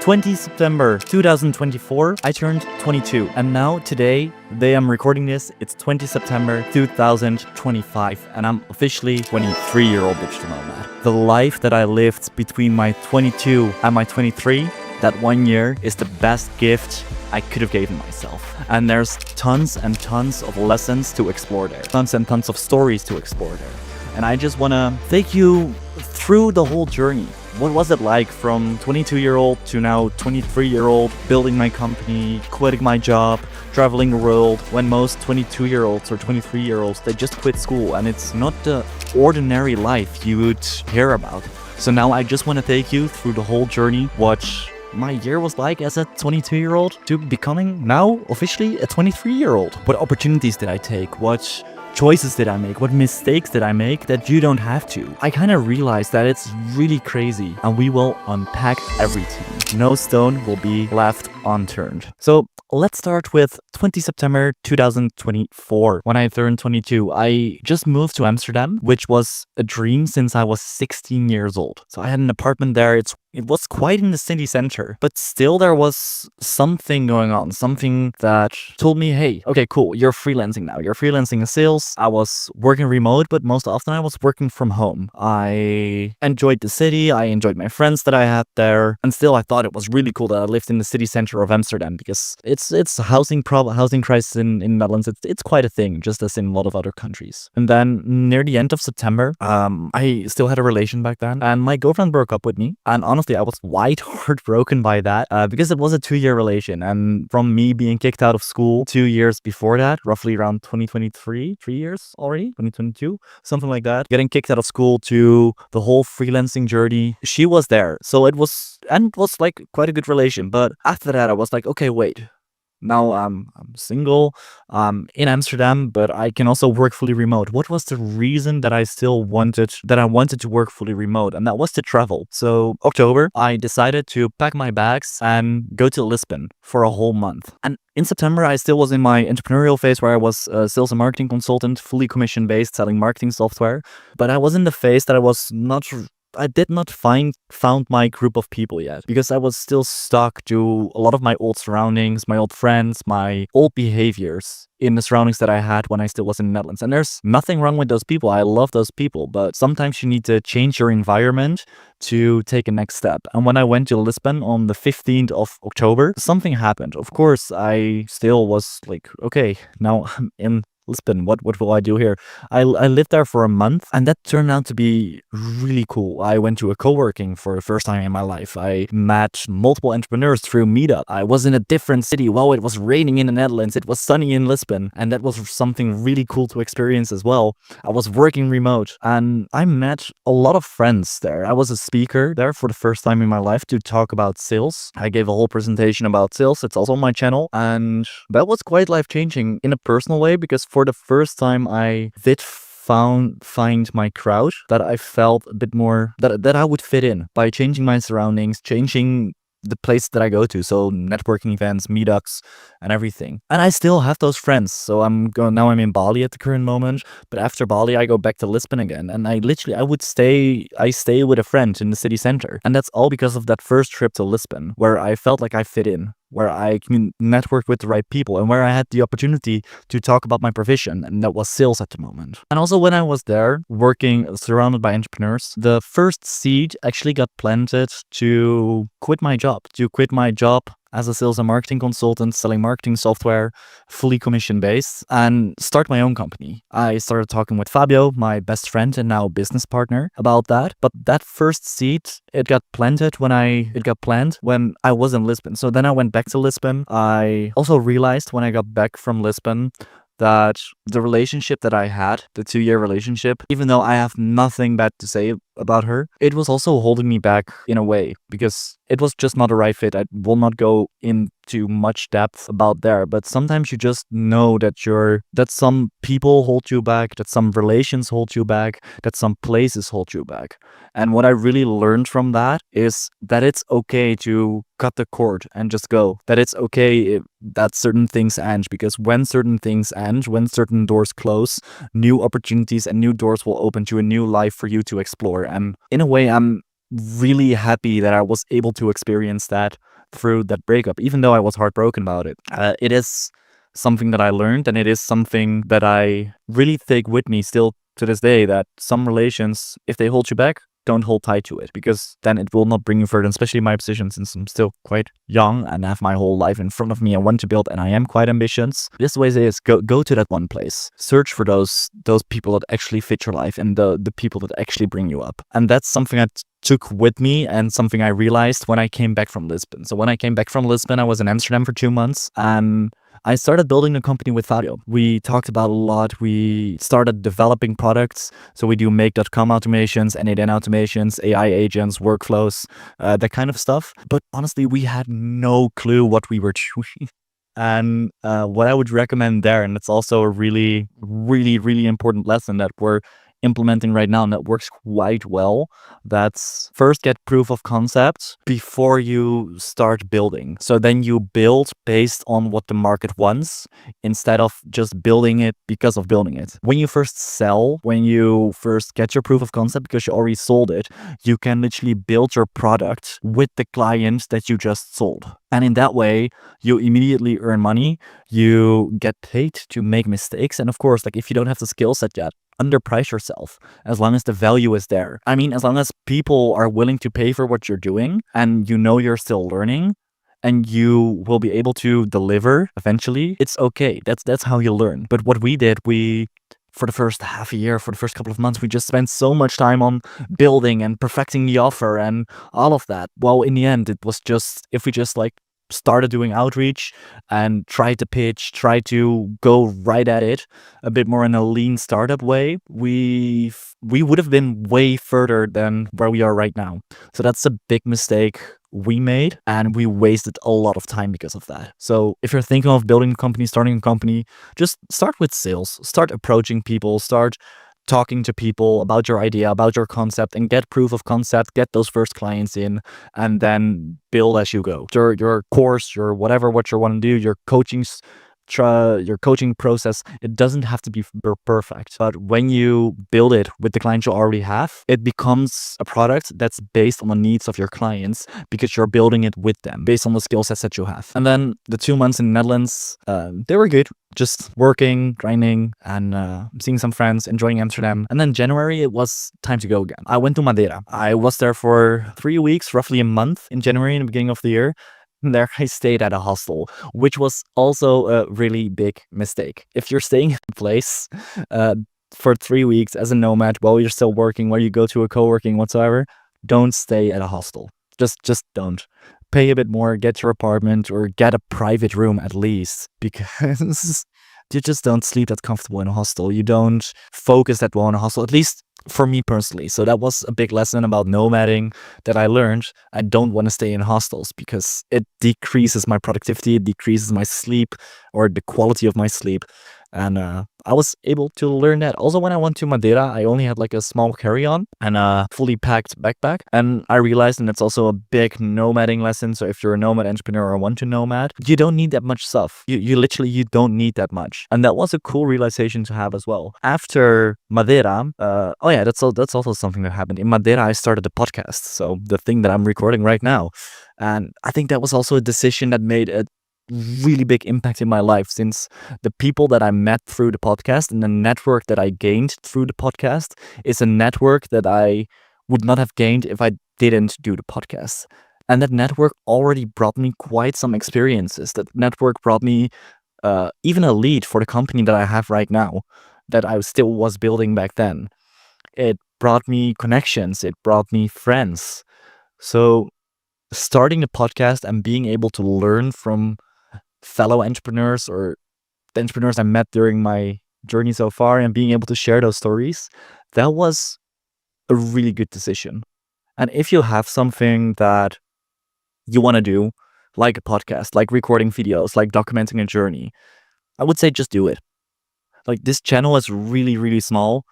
20 September 2024, I turned 22. And now today, the day I'm recording this, it's 20 September 2025. And I'm officially 23-year-old digital nomad. The life that I lived between my 22 and my 23, that 1 year is the best gift I could have given myself. And there's tons and tons of lessons to explore there. Tons and tons of stories to explore there. And I just want to take you through the whole journey. What was it like from 22-year-old to now 23-year-old, building my company, quitting my job, traveling the world, when most 22-year-olds or 23-year-olds, they just quit school, and it's not the ordinary life you would hear about. So now I just want to take you through the whole journey, what my year was like as a 22-year-old to becoming now officially a 23-year-old. What opportunities did I take? What choices did I make? What mistakes did I make that you don't have to? I kind of realized that it's really crazy, and we will unpack everything. No stone will be left unturned. So let's start with 20 September 2024. When I turned 22, I just moved to Amsterdam, which was a dream since I was 16 years old. So I had an apartment there. It was quite in the city center, but still there was something going on, something that told me, hey, okay, cool, you're freelancing now. You're freelancing in sales. I was working remote, but most often I was working from home. I enjoyed the city. I enjoyed my friends that I had there. And still I thought it was really cool that I lived in the city center of Amsterdam, because it's a housing crisis in Netherlands. It's quite a thing, just as in a lot of other countries. And then near the end of September, I still had a relation back then, and my girlfriend broke up with me. And honestly, I was quite heartbroken by that because it was a 2-year relation. And from me being kicked out of school 2 years before that, roughly around 2023, 3 years already, 2022, something like that, getting kicked out of school to the whole freelancing journey, she was there. So it was like quite a good relation. But after that, I was like, okay, wait. Now I'm single, in Amsterdam, but I can also work fully remote. What was the reason that I wanted to work fully remote? And that was to travel. So October, I decided to pack my bags and go to Lisbon for a whole month. And in September, I still was in my entrepreneurial phase where I was a sales and marketing consultant, fully commission based, selling marketing software. But I was in the phase that I did not found my group of people yet, because I was still stuck to a lot of my old surroundings, my old friends, my old behaviors in the surroundings that I had when I still was in the Netherlands. And there's nothing wrong with those people. I love those people, but sometimes you need to change your environment to take a next step. And when I went to Lisbon on the 15th of October, something happened. Of course, I still was like, okay, now I'm in Lisbon, what will I do here? I lived there for a month, and that turned out to be really cool. I went to a co-working for the first time in my life. I met multiple entrepreneurs through Meetup. I was in a different city. Wow, it was raining in the Netherlands. It was sunny in Lisbon, and that was something really cool to experience as well. I was working remote, and I met a lot of friends there. I was a speaker there for the first time in my life to talk about sales. I gave a whole presentation about sales. It's also on my channel, and that was quite life-changing in a personal way, because for the first time I did find my crowd that I felt a bit more that I would fit in by changing my surroundings, changing the place that I go to, so networking events, meetups, and everything. And I still have those friends. So I'm in Bali at the current moment, but after Bali I go back to Lisbon again, and I stay with a friend in the city center. And that's all because of that first trip to Lisbon, where I felt like I fit in, where I can network with the right people, and where I had the opportunity to talk about my profession, and that was sales at the moment. And also when I was there working surrounded by entrepreneurs, the first seed actually got planted to quit my job as a sales and marketing consultant, selling marketing software, fully commission based, and start my own company. I started talking with Fabio, my best friend and now business partner, about that. But that first seed, it got planted when I was in Lisbon. So then I went back to Lisbon. I also realized when I got back from Lisbon that the relationship that I had, the 2-year relationship, even though I have nothing bad to say about her, it was also holding me back in a way, because it was just not a right fit. I will not go into much depth about there, but sometimes you just know that some people hold you back, that some relations hold you back, that some places hold you back. And what I really learned from that is that it's okay to cut the cord and just go. That it's okay that certain things end, because when certain things end, when certain doors close, new opportunities and new doors will open to a new life for you to explore. And in a way, I'm really happy that I was able to experience that through that breakup, even though I was heartbroken about it. It is something that I learned, and it is something that I really take with me still to this day, that some relations, if they hold you back, don't hold tight to it, because then it will not bring you further, especially in my position, since I'm still quite young and have my whole life in front of me. I want to build, and I am quite ambitious. This way is go to that one place, search for those people that actually fit your life, and the people that actually bring you up. And that's something I took with me, and something I realized when I came back from Lisbon. So when I came back from Lisbon, I was in Amsterdam for 2 months, and I started building a company with Fabio. We talked about a lot. We started developing products. So we do make.com automations, N8N automations, AI agents, workflows, that kind of stuff. But honestly, we had no clue what we were doing. And what I would recommend there, and it's also a really, really, really important lesson that we're implementing right now, and that works quite well, that's first get proof of concept before you start building. So then you build based on what the market wants, instead of just building it because of building it. When you first sell, when you first get your proof of concept because you already sold it, you can literally build your product with the client that you just sold. And in that way, you immediately earn money, you get paid to make mistakes. And of course, like, if you don't have the skill set yet, underprice yourself as long as the value is there. I mean, as long as people are willing to pay for what you're doing, and you know you're still learning, and you will be able to deliver eventually, it's okay. That's how you learn. But what we did, for the first half a year, for the first couple of months, we just spent so much time on building and perfecting the offer and all of that. Well, in the end, it was just, if we just like started doing outreach and tried to pitch, try to go right at it a bit more in a lean startup way, we would have been way further than where we are right now. So that's a big mistake we made, and we wasted a lot of time because of that. So if you're thinking of building a company, starting a company, just start with sales, start approaching people, start talking to people about your idea, about your concept, and get proof of concept, get those first clients in, and then build as you go. Your course, your whatever, what you want to do, your coaching process, it doesn't have to be perfect. But when you build it with the clients you already have, it becomes a product that's based on the needs of your clients, because you're building it with them based on the skill sets that you have. And then the 2 months in the Netherlands, they were good. Just working, grinding, and seeing some friends, enjoying Amsterdam. And then January, it was time to go again. I went to Madeira. I was there for 3 weeks, roughly a month in January, in the beginning of the year. There I stayed at a hostel, which was also a really big mistake. If you're staying in a place for 3 weeks as a nomad while you're still working, while you go to a co-working whatsoever, don't stay at a hostel. Just don't. Pay a bit more, get your apartment, or get a private room at least, because you just don't sleep that comfortable in a hostel. You don't focus that well in a hostel, at least for me personally. So that was a big lesson about nomading that I learned. I don't want to stay in hostels because it decreases my productivity, it decreases my sleep, or the quality of my sleep. And I was able to learn that. Also, when I went to Madeira, I only had like a small carry-on and a fully packed backpack. And I realized, and it's also a big nomading lesson, so if you're a nomad entrepreneur or want to nomad, you don't need that much stuff. You literally, you don't need that much. And that was a cool realization to have as well. After Madeira, that's also something that happened. In Madeira, I started a podcast. So the thing that I'm recording right now. And I think that was also a decision that made a really big impact in my life, since the people that I met through the podcast and the network that I gained through the podcast is a network that I would not have gained if I didn't do the podcast. And that network already brought me quite some experiences. That network brought me even a lead for the company that I have right now, that I still was building back then. It brought me connections, it brought me friends. So starting the podcast and being able to learn from fellow entrepreneurs or the entrepreneurs I met during my journey so far, and being able to share those stories, that was a really good decision. And if you have something that you want to do, like a podcast, like recording videos, like documenting a journey, I would say just do it. Like, this channel is really, really small,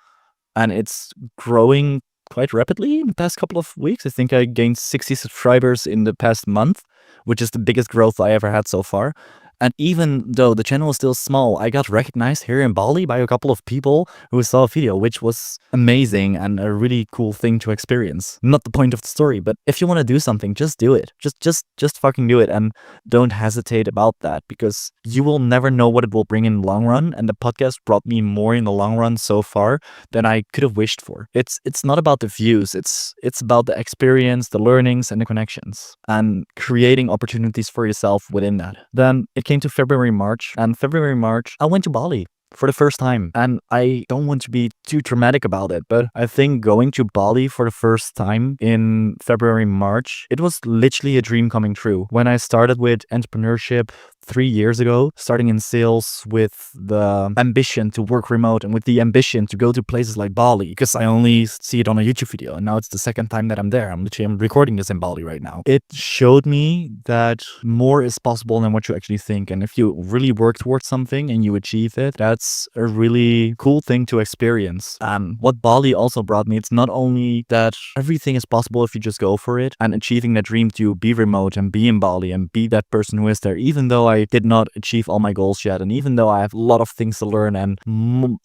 and it's growing quite rapidly in the past couple of weeks. I think I gained 60 subscribers in the past month, which is the biggest growth I ever had so far. And even though the channel was still small, I got recognized here in Bali by a couple of people who saw a video, which was amazing and a really cool thing to experience. Not the point of the story, but if you want to do something, just do it. Just fucking do it, and don't hesitate about that, because you will never know what it will bring in the long run. And the podcast brought me more in the long run so far than I could have wished for. It's not about the views. It's about the experience, the learnings, and the connections, and creating opportunities for yourself within that. Then it came to February, March, and February, March, I went to Bali for the first time. And I don't want to be too dramatic about it, but I think going to Bali for the first time in February, March, it was literally a dream coming true. When I started with entrepreneurship 3 years ago, starting in sales with the ambition to work remote and with the ambition to go to places like Bali, because I only see it on a YouTube video, and now it's the second time that I'm there. I'm recording this in Bali right now. It showed me that more is possible than what you actually think. And if you really work towards something and you achieve it, that's a really cool thing to experience. What Bali also brought me, it's not only that everything is possible if you just go for it, and achieving that dream to be remote and be in Bali and be that person who is there, even though I did not achieve all my goals yet, and even though I have a lot of things to learn and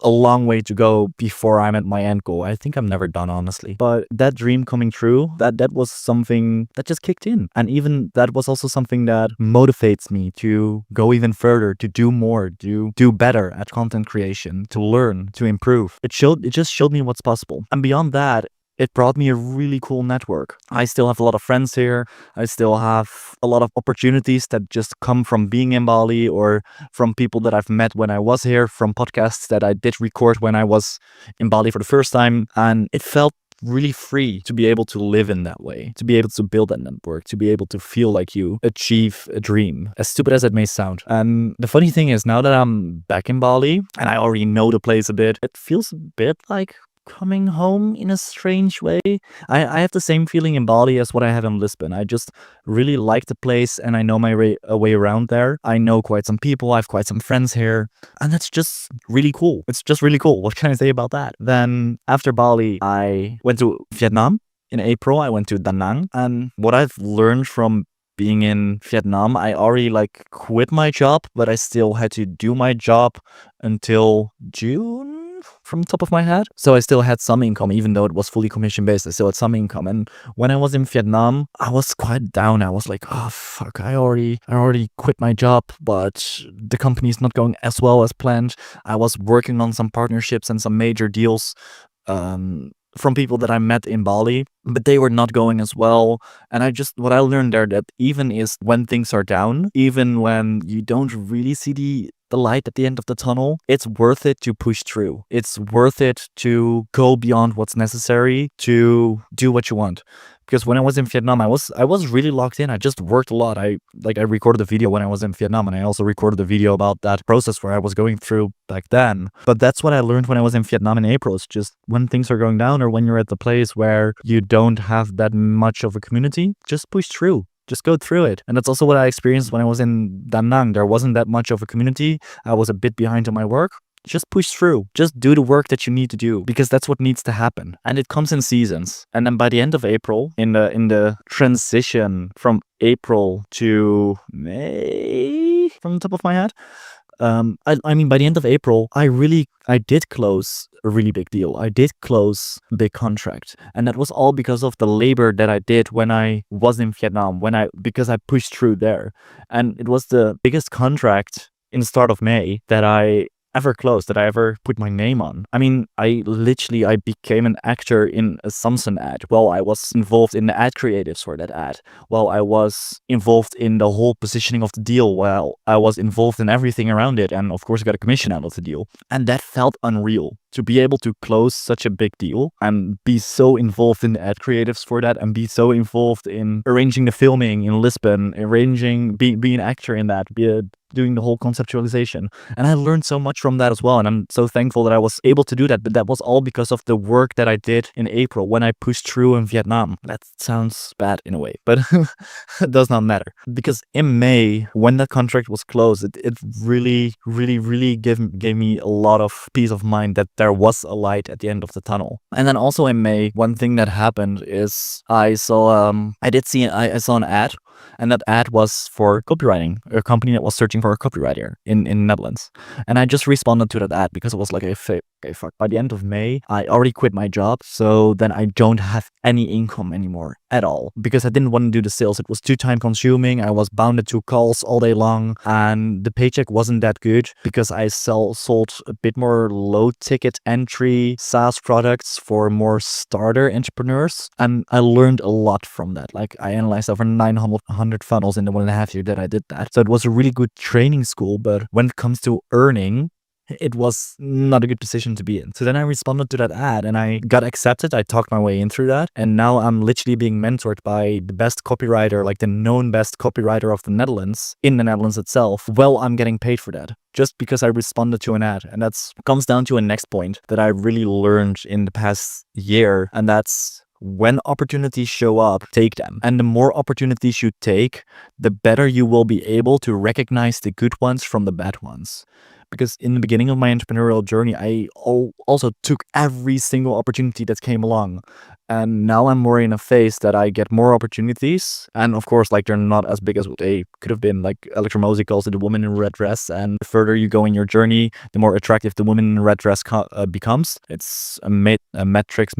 a long way to go before I'm at my end goal. I think I'm never done, honestly. But that dream coming true, that was something that just kicked in. And even that was also something that motivates me to go even further, to do more, to do better at content creation, to learn, to improve. It just showed me what's possible. And beyond that, it brought me a really cool network. I still have a lot of friends here. I still have a lot of opportunities that just come from being in Bali, or from people that I've met when I was here, from podcasts that I did record when I was in Bali for the first time. And it felt really free to be able to live in that way, to be able to build that network, to be able to feel like you achieve a dream, as stupid as it may sound. And the funny thing is, now that I'm back in Bali and I already know the place a bit, it feels a bit like coming home in a strange way. I have the same feeling in Bali as what I have in Lisbon. I just really like the place, and I know my way around there. I know quite some people. I have quite some friends here, and that's just really cool. It's just really cool. What can I say about that? Then after Bali, I went to Vietnam. In April, I went to Da Nang, and what I've learned from being in Vietnam, I already quit my job, but I still had to do my job until June, from the top of my head. So I still had some income, even though it was fully commission based. I still had some income. And when I was in Vietnam, I was quite down. I was like, oh fuck, I already quit my job, but the company's not going as well as planned. I was working on some partnerships and some major deals from people that I met in Bali, but they were not going as well. And what I learned there, that even is when things are down, even when you don't really see the light at the end of the tunnel, it's worth it to push through. It's worth it to go beyond what's necessary to do what you want. Because when I was in Vietnam, I was really locked in. I just worked a lot. I recorded a video when I was in Vietnam, and I also recorded a video about that process where I was going through back then. But that's what I learned when I was in Vietnam in April. It's just when things are going down, or when you're at the place where you don't have that much of a community, just push through. Just go through it. And that's also what I experienced when I was in Da Nang. There wasn't that much of a community. I was a bit behind on my work. Just push through. Just do the work that you need to do, because that's what needs to happen. And it comes in seasons. And then by the end of April, in the transition from April to May, from the top of my head, I mean, by the end of April, I did close a really big deal. I did close a big contract. And that was all because of the labor that I did when I was in Vietnam, because I pushed through there. And it was the biggest contract in the start of May that I ever closed, that I ever put my name on. I mean, I became an actor in a Samsung ad. Well, I was involved in the ad creatives for that ad. Well, I was involved in the whole positioning of the deal. Well, I was involved in everything around it. And of course, I got a commission out of the deal. And that felt unreal. To be able to close such a big deal and be so involved in the ad creatives for that, and be so involved in arranging the filming in Lisbon, being an actor in that, doing the whole conceptualization. And I learned so much from that as well. And I'm so thankful that I was able to do that. But that was all because of the work that I did in April when I pushed through in Vietnam. That sounds bad in a way, but it does not matter. Because in May, when that contract was closed, it really, really, really gave me a lot of peace of mind that there was a light at the end of the tunnel. And then also in May, one thing that happened is I saw an ad And that ad was for copywriting, a company that was searching for a copywriter in the Netherlands. And I just responded to that ad because it was like, okay, fuck. By the end of May, I already quit my job. So then I don't have any income anymore at all because I didn't want to do the sales. It was too time consuming. I was bounded to calls all day long and the paycheck wasn't that good because I sold a bit more low ticket entry SaaS products for more starter entrepreneurs. And I learned a lot from that. Like I analyzed over 900 funnels in the 1.5 years that I did that. So it was a really good training school. But when it comes to earning, it was not a good position to be in. So then I responded to that ad and I got accepted. I talked my way in through that. And now I'm literally being mentored by the best copywriter, like the known best copywriter of the Netherlands, in the Netherlands itself. Well, I'm getting paid for that just because I responded to an ad. And that's comes down to a next point that I really learned in the past year. And that's when opportunities show up, take them. And the more opportunities you take, the better you will be able to recognize the good ones from the bad ones. Because in the beginning of my entrepreneurial journey, I also took every single opportunity that came along. And now I'm more in a phase that I get more opportunities. And of course, like they're not as big as what they could have been. Like Electromozy calls it the woman in a red dress. And the further you go in your journey, the more attractive the woman in a red dress becomes. It's a matrix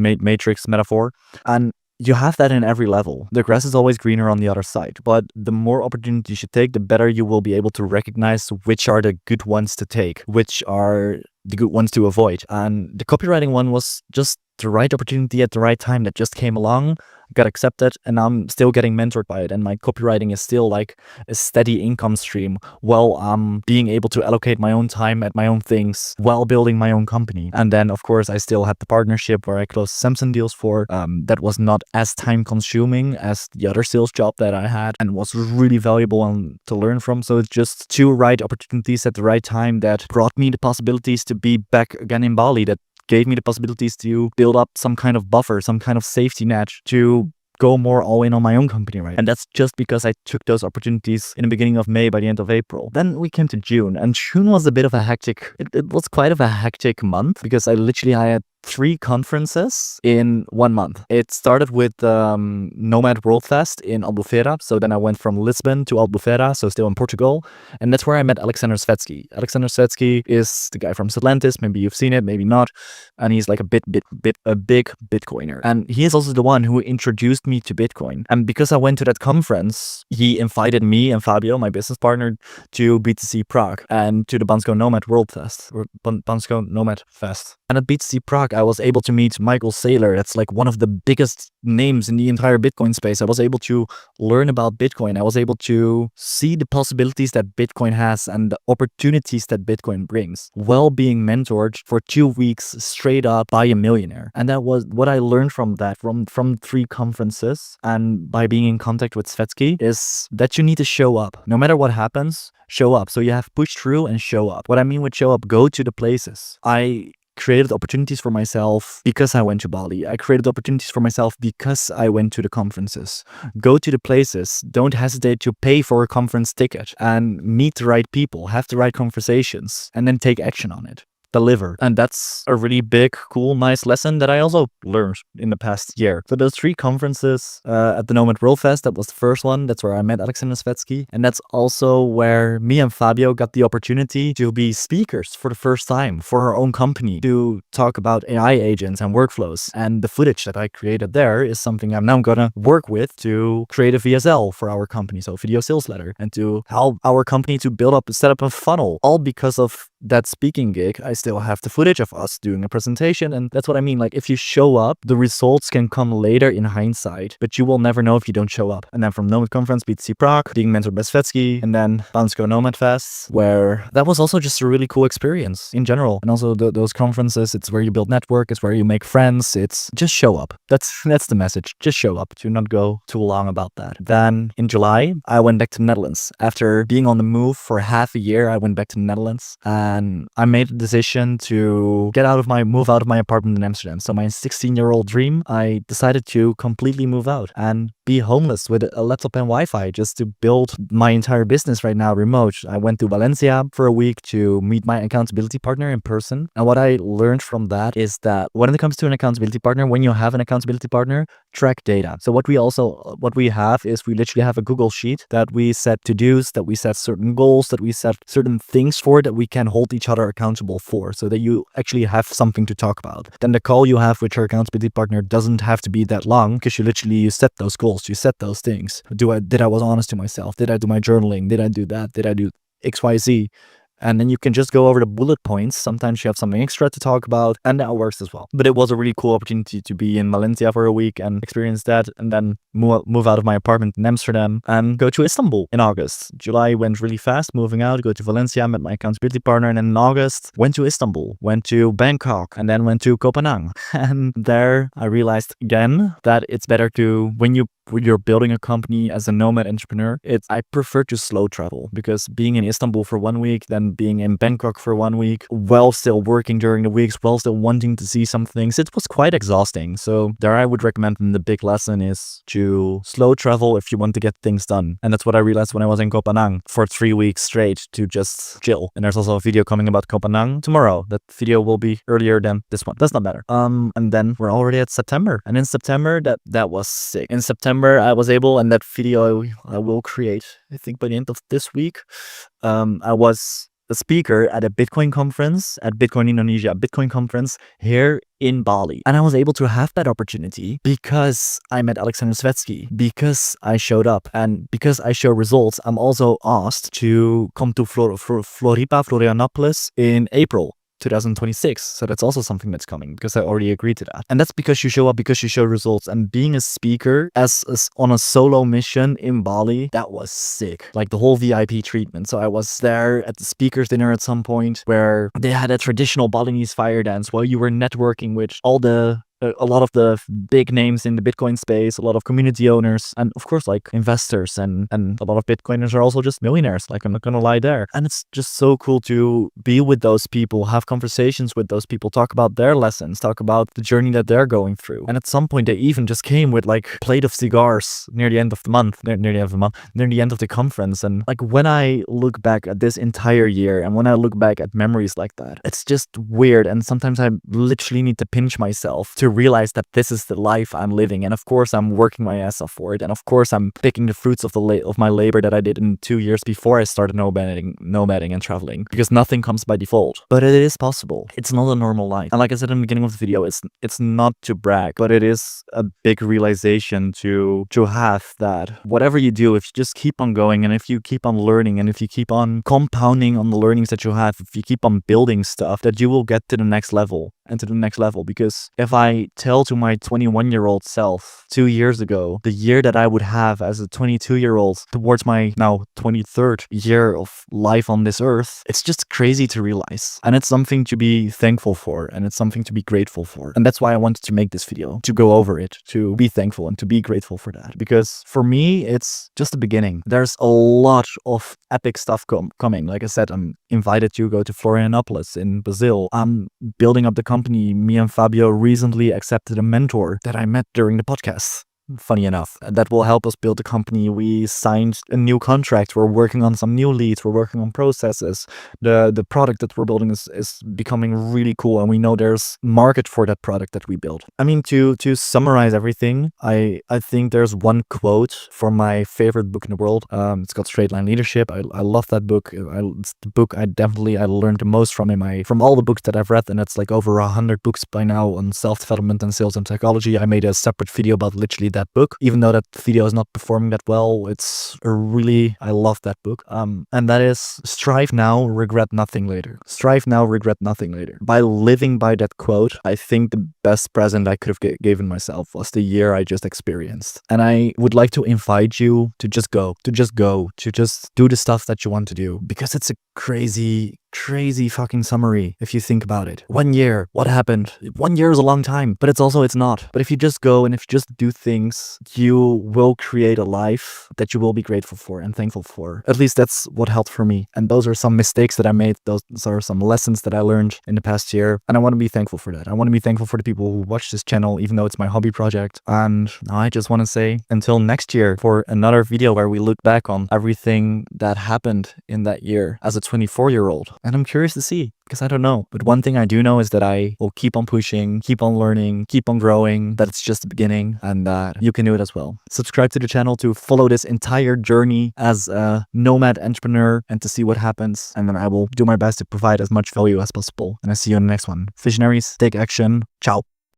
metaphor. And you have that in every level. The grass is always greener on the other side, but the more opportunities you take, the better you will be able to recognize which are the good ones to take, which are the good ones to avoid. And the copywriting one was just the right opportunity at the right time that just came along, got accepted, and I'm still getting mentored by it. And my copywriting is still like a steady income stream while I'm being able to allocate my own time at my own things while building my own company. And then, of course, I still had the partnership where I closed Samsung deals for. That was not as time consuming as the other sales job that I had and was really valuable to learn from. So it's just two right opportunities at the right time that brought me the possibilities to be back again in Bali, that gave me the possibilities to build up some kind of buffer, some kind of safety net to go more all in on my own company, right? And that's just because I took those opportunities in the beginning of May by the end of April. Then we came to June, and June was a bit of a hectic, it was quite of a hectic month because I had 3 conferences in 1 month. It started with Nomad World Fest in Albufeira. So then I went from Lisbon to Albufeira, so still in Portugal. And that's where I met Alexander Svetsky. Alexander Svetsky is the guy from Stellantis. Maybe you've seen it, maybe not. And he's like a big Bitcoiner. And he is also the one who introduced me to Bitcoin. And because I went to that conference, he invited me and Fabio, my business partner, to BTC Prague and to the Bansko Nomad World Fest, or Bansko Nomad Fest. And at BTC Prague, I was able to meet Michael Saylor. That's like one of the biggest names in the entire Bitcoin space. I was able to learn about Bitcoin. I was able to see the possibilities that Bitcoin has and the opportunities that Bitcoin brings while being mentored for 2 weeks straight up by a millionaire. And that was what I learned from that, from 3 conferences. And by being in contact with Svetsky, is that you need to show up. No matter what happens, show up. So you have push through and show up. What I mean with show up, go to the places. I created opportunities for myself because I went to Bali. I created opportunities for myself because I went to the conferences. Go to the places. Don't hesitate to pay for a conference ticket and meet the right people, have the right conversations, and then take action on it. Deliver. And that's a really big, cool, nice lesson that I also learned in the past year. So those 3 conferences at the Nomad World Fest, that was the first one. That's where I met Alexander Svetsky. And that's also where me and Fabio got the opportunity to be speakers for the first time for our own company, to talk about AI agents and workflows. And the footage that I created there is something I'm now gonna work with to create a VSL for our company, so video sales letter, and to help our company to set up a funnel, all because of that speaking gig. I still have the footage of us doing a presentation, and that's what I mean. Like, if you show up, the results can come later in hindsight, but you will never know if you don't show up. And then from Nomad Conference, BTC Prague, being mentored by Svetsky, and then Bansko Nomad Fest, where that was also just a really cool experience in general. And also those conferences, it's where you build network, it's where you make friends, it's just show up. That's the message. Just show up. Do not go too long about that. Then in July, I went back to the Netherlands. After being on the move for half a year, I went back to the Netherlands, and I made a decision to move out of my apartment in Amsterdam. So my 16-year-old dream, I decided to completely move out. And be homeless with a laptop and Wi-Fi just to build my entire business right now remote. I went to Valencia for a week to meet my accountability partner in person. And what I learned from that is that when it comes to an accountability partner, when you have an accountability partner, track data. So what we have is we literally have a Google sheet that we set to-dos, that we set certain goals, that we set certain things for, that we can hold each other accountable for, so that you actually have something to talk about. Then the call you have with your accountability partner doesn't have to be that long, because you set those goals, you set those things. Did I was honest to myself? Did I do my journaling? Did I do that? Did I do XYZ? And then you can just go over the bullet points. Sometimes you have something extra to talk about, and that works as well. But it was a really cool opportunity to be in Valencia for a week and experience that, and then move out of my apartment in Amsterdam and go to Istanbul in August. July went really fast, moving out, go to Valencia, met my accountability partner, and then in August went to Istanbul, went to Bangkok, and then went to Copenhagen. And there I realized again that it's better to, when you're building a company as a nomad entrepreneur, I prefer to slow travel, because being in Istanbul for 1 week, then being in Bangkok for 1 week, while still working during the weeks, while still wanting to see some things, it was quite exhausting. So there I would recommend, and the big lesson is to slow travel if you want to get things done. And that's what I realized when I was in Copenhagen for 3 weeks straight, to just chill. And there's also a video coming about Copenhagen tomorrow. That video will be earlier than this one. Does not matter. And then we're already at September. And in September, that was sick. In September, I was able, and that video I will create, I think by the end of this week, I was a speaker at a Bitcoin conference, at Bitcoin Indonesia, a Bitcoin conference here in Bali. And I was able to have that opportunity because I met Alexander Svetsky, because I showed up, and because I show results. I'm also asked to come to Florianopolis in April 2026. So that's also something that's coming, because I already agreed to that. And that's because you show up, because you show results. And being a speaker on a solo mission in Bali, that was sick. Like the whole VIP treatment. So I was there at the speakers dinner at some point, where they had a traditional Balinese fire dance while you were networking with a lot of the big names in the Bitcoin space, a lot of community owners, and of course like investors, and a lot of Bitcoiners are also just millionaires, like I'm not gonna lie there. And it's just so cool to be with those people, have conversations with those people, talk about their lessons, talk about the journey that they're going through. And at some point they even just came with like a plate of cigars near the end of the conference. And like when I look back at this entire year, and when I look back at memories like that, it's just weird. And sometimes I literally need to pinch myself to realize that this is the life I'm living. And of course I'm working my ass off for it, and of course I'm picking the fruits of my labor that I did in 2 years before I started nomading and traveling, because nothing comes by default. But it is possible. It's not a normal life. And like I said in the beginning of the video, it's not to brag, but it is a big realization to have that whatever you do, if you just keep on going, and if you keep on learning, and if you keep on compounding on the learnings that you have, if you keep on building stuff, that you will get to the next level. Because if I tell to my 21-year-old self 2 years ago the year that I would have as a 22-year-old towards my now 23rd year of life on this earth, it's just crazy to realize. And it's something to be thankful for, and it's something to be grateful for. And that's why I wanted to make this video, to go over it, to be thankful and to be grateful for that. Because for me, it's just the beginning. There's a lot of epic stuff coming. Like I said, I'm invited to go to Florianopolis in Brazil. I'm building up the company. Me and Fabio recently accepted a mentor that I met during the podcast. Funny enough, that will help us build the company. We signed a new contract. We're working on some new leads. We're working on processes. The product that we're building is becoming really cool, and we know there's market for that product that we build. I mean, to summarize everything, I think there's one quote from my favorite book in the world. It's called Straight Line Leadership. I love that book. It's the book I learned the most from all the books that I've read, and it's like over 100 books by now on self-development and sales and psychology. I made a separate video about literally that book, even though that video is not performing that well. I love that book. And that is, strive now, regret nothing later. Strive now, regret nothing later. By living by that quote, I think the best present I could have given myself was the year I just experienced. And I would like to invite you to just go, to just do the stuff that you want to do, because it's a crazy crazy fucking summary if you think about it. 1 year, what happened? 1 year is a long time, but it's not. But if you just go and if you just do things, you will create a life that you will be grateful for and thankful for. At least that's what helped for me. And those are some mistakes that I made. Those are some lessons that I learned in the past year. And I want to be thankful for that. I want to be thankful for the people who watch this channel, even though it's my hobby project. And I just want to say until next year for another video where we look back on everything that happened in that year as a 24-year-old. And I'm curious to see, because I don't know. But one thing I do know is that I will keep on pushing, keep on learning, keep on growing, that it's just the beginning and that you can do it as well. Subscribe to the channel to follow this entire journey as a nomad entrepreneur and to see what happens. And then I will do my best to provide as much value as possible. And I see you in the next one. Visionaries, take action. Ciao.